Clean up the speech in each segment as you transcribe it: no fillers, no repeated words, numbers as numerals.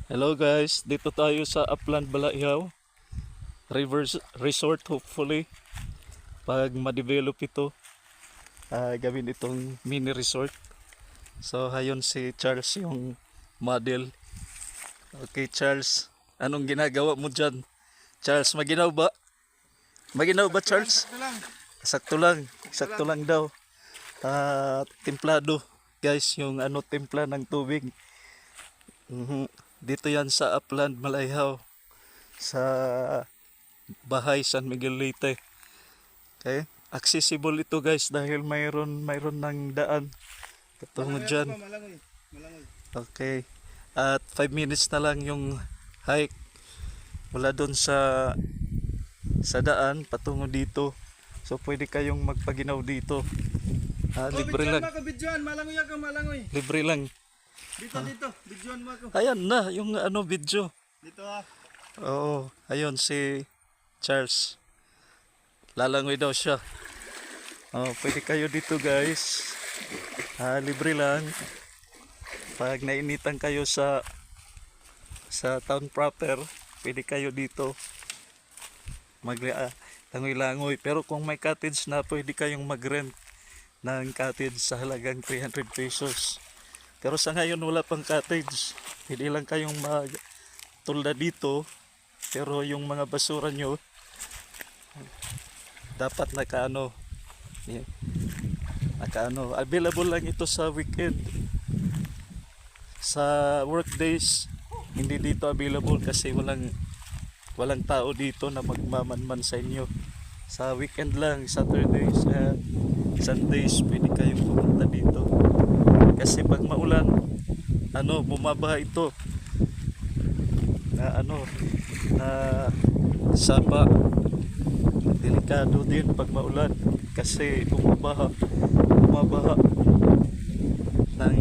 Hello guys, dito tayo sa Upland Balaihaw Resort. Hopefully pag ma-develop ito, gawin itong mini resort. So hayon si Charles yung model. Okay Charles, anong ginagawa mo dyan? Charles, maginaw ba? Maginaw ba Charles? Sakto lang. Sakto lang daw. Templado guys, yung timpla ng tubig. Dito yan sa Upland Balaihaw sa Bahay San Miguel Leyte. Okay? Accessible ito guys dahil mayroon ng daan patungo dyan. Malangoy. Okay. At 5 minutes na lang yung hike mula doon sa daan patungo dito. So pwede kayong magpaginaw dito. Libre lang. Malangoy. Libre lang. Dito, bidyoan mo ako. Ayan na yung video. Dito Oo, ayun si Charles. Lalangoy daw siya. Pwede kayo dito guys. Libre lang. Pag nainitan kayo sa town proper, pwede kayo dito langoy-langoy. Pero kung may cottage na, pwede kayong mag-rent ng cottage sa halagang 300 pesos. Pero sa ngayon wala pang cottage. Hindi lang kayong magtulda dito. Pero yung mga basura nyo dapat nakaano. Available lang ito sa weekend. Sa work days hindi dito available kasi walang tao dito na magmamanman sa inyo. Sa weekend lang, Saturdays and Sundays pwede kayong pumunta dito. Kasi pag maulan, bumabaha ito na sapa. Delikado din pag maulan kasi bumabaha ng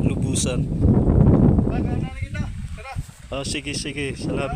lubusan. Sige, salamat.